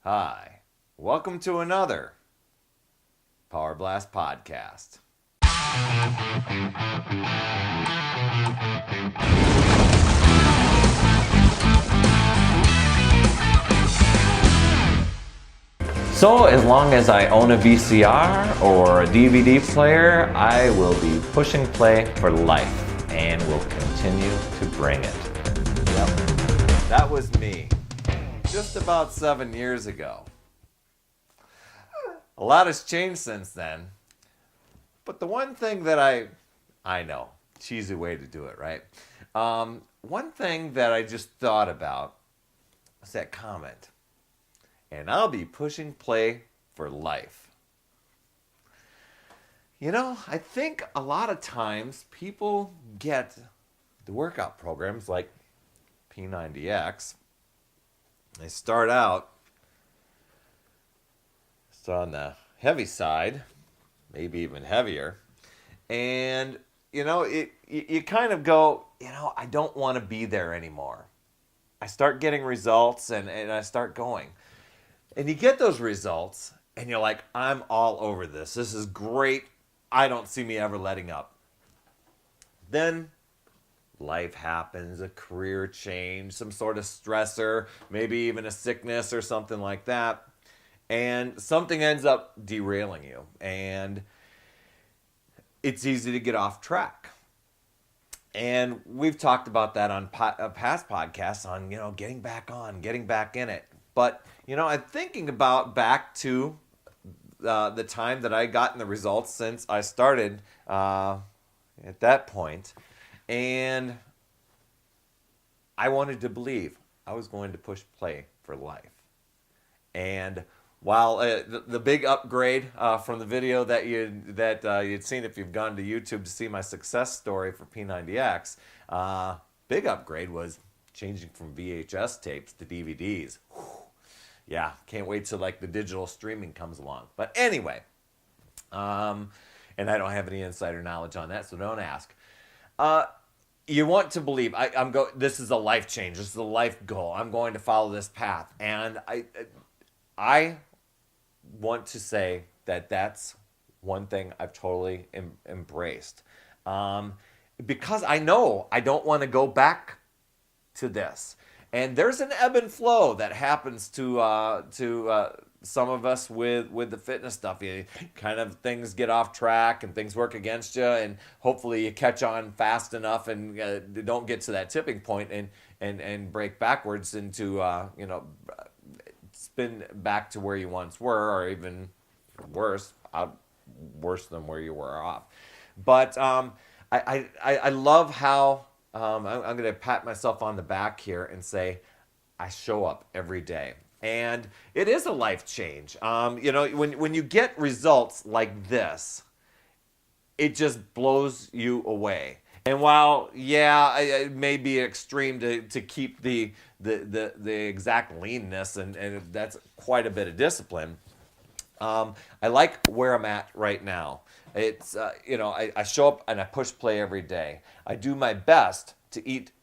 Hi, welcome to another Power Blast podcast. So, as long as I own a VCR or a DVD player, I will be pushing play for life and will continue to bring it. Yep, that was me just about 7 years ago. A lot has changed since then, but the one thing that I know, cheesy way to do it, right? One thing that I just thought about was that comment. And I'll be pushing play for life. You know, I think a lot of times people get the workout programs like P90X. They start out on the heavy side, maybe even heavier. And, you kind of go, I don't want to be there anymore. I start getting results and I start going. And you get those results, and you're like, I'm all over this. This is great. I don't see me ever letting up. Then life happens, a career change, some sort of stressor, maybe even a sickness or something like that. And something ends up derailing you. And it's easy to get off track. And we've talked about that on past podcasts on, getting back on, getting back in it. But, I'm thinking about back to the time that I gotten the results since I started at that point. And I wanted to believe I was going to push play for life. And while the big upgrade from the video that you'd seen if you've gone to YouTube to see my success story for P90X, big upgrade was changing from VHS tapes to DVDs. Whew. Yeah, can't wait till the digital streaming comes along. But anyway, and I don't have any insider knowledge on that, so don't ask. You want to believe this is a life change. This is a life goal. I'm going to follow this path, and I want to say that that's one thing I've totally embraced, because I know I don't want to go back to this. And there's an ebb and flow that happens to some of us with the fitness stuff. You kind of things get off track and things work against you, and hopefully you catch on fast enough and don't get to that tipping point and break backwards into spin back to where you once were, or even worse than where you were off. But I love how. I'm going to pat myself on the back here and say I show up every day. And it is a life change. When you get results like this, it just blows you away. And while, it may be extreme to keep the exact leanness, and that's quite a bit of discipline, I like where I'm at right now. It's, I show up and I push play every day. I do my best to eat,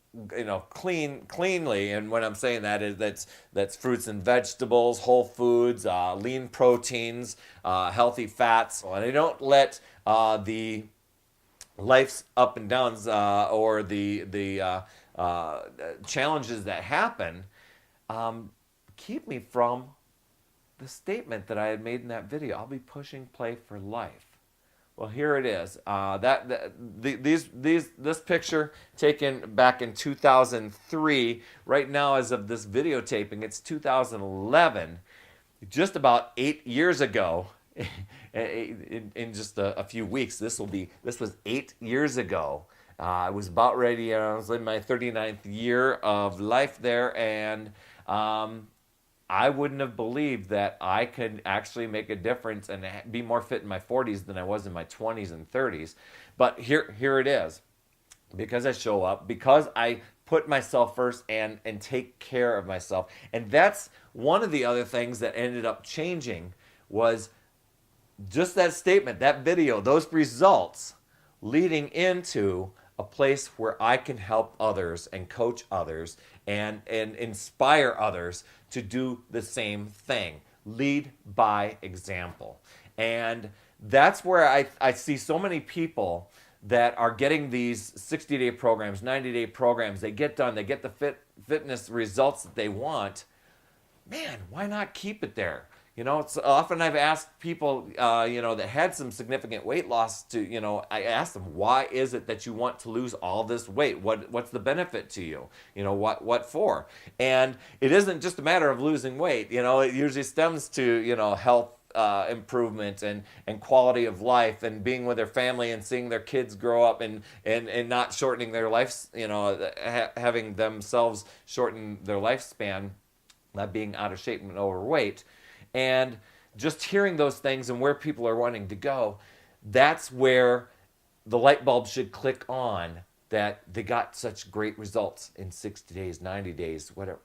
cleanly. And when I'm saying that is that's fruits and vegetables, whole foods, lean proteins, healthy fats. And I don't let the life's up and downs or the challenges that happen keep me from the statement that I had made in that video. I'll be pushing play for life. Well, here it is. This picture taken back in 2003. Right now, as of this videotaping, it's 2011. Just about 8 years ago, in just a few weeks, this was 8 years ago. I was about ready. I was in my 39th year of life there, and I wouldn't have believed that I could actually make a difference and be more fit in my 40s than I was in my 20s and 30s. But here it is. Because I show up, because I put myself first and take care of myself. And that's one of the other things that ended up changing was just that statement, that video, those results leading into a place where I can help others and coach others and inspire others to do the same thing. Lead by example. And that's where I see so many people that are getting these 60-day programs, 90-day programs. They get done, they get the fitness results that they want. Man, why not keep it there? It's often I've asked people, that had some significant weight loss I ask them, why is it that you want to lose all this weight? What's the benefit to you? What for? And it isn't just a matter of losing weight. It usually stems to, health improvement and quality of life and being with their family and seeing their kids grow up and not shortening their lives, having themselves shorten their lifespan, not being out of shape and overweight. And just hearing those things and where people are wanting to go, that's where the light bulb should click on, that they got such great results in 60 days, 90 days, whatever.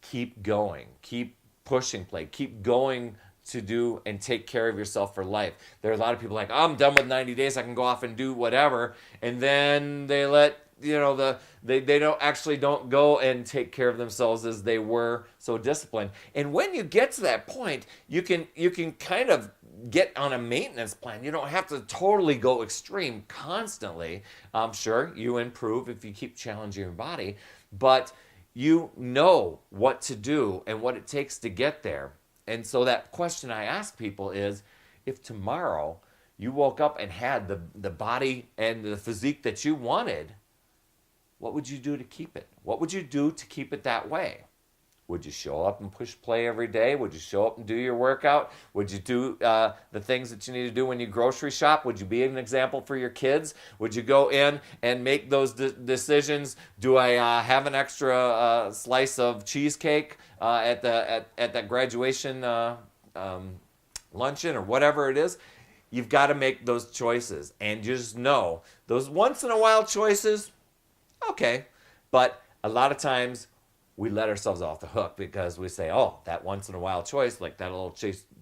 Keep going. Keep pushing play. Keep going to do and take care of yourself for life. There are a lot of people like, I'm done with 90 days. I can go off and do whatever. And then they let they don't go and take care of themselves as they were so disciplined. And when you get to that point, you can kind of get on a maintenance plan. You don't have to totally go extreme constantly. Sure, you improve if you keep challenging your body, but you know what to do and what it takes to get there. And so that question I ask people is, if tomorrow you woke up and had the body and the physique that you wanted, what would you do to keep it? What would you do to keep it that way? Would you show up and push play every day? Would you show up and do your workout? Would you do the things that you need to do when you grocery shop? Would you be an example for your kids? Would you go in and make those decisions? Do I have an extra slice of cheesecake at that graduation luncheon or whatever it is? You've got to make those choices, and just know those once in a while choices. Okay, but a lot of times we let ourselves off the hook because we say, oh, that once in a while choice, like that little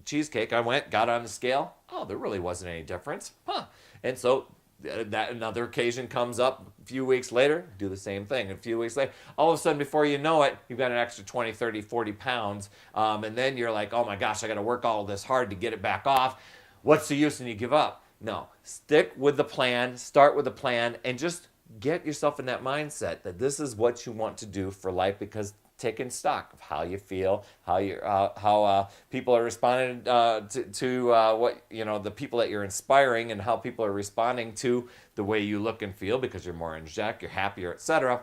cheesecake, I got on the scale. Oh, there really wasn't any difference. Huh. And so that another occasion comes up a few weeks later, do the same thing. A few weeks later, all of a sudden, before you know it, you've got an extra 20, 30, 40 pounds. And then you're like, oh my gosh, I got to work all this hard to get it back off. What's the use? And you give up. No, stick with the plan, start with the plan, and just get yourself in that mindset that this is what you want to do for life, because taking stock of how you feel, how people are responding to what the people that you're inspiring, and how people are responding to the way you look and feel, because you're more energetic, you're happier, etc.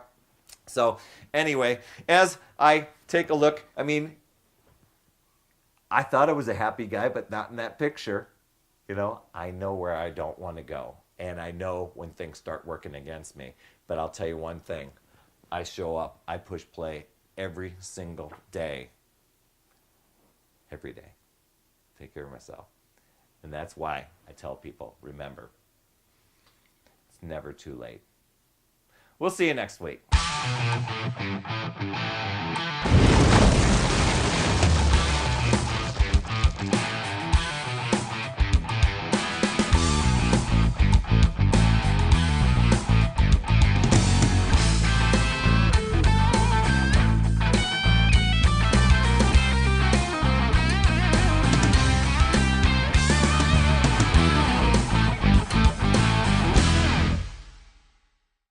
So anyway, as I take a look, I thought I was a happy guy, but not in that picture. I know where I don't want to go. And I know when things start working against me. But I'll tell you one thing. I show up. I push play every single day. Every day. Take care of myself. And that's why I tell people, remember, it's never too late. We'll see you next week.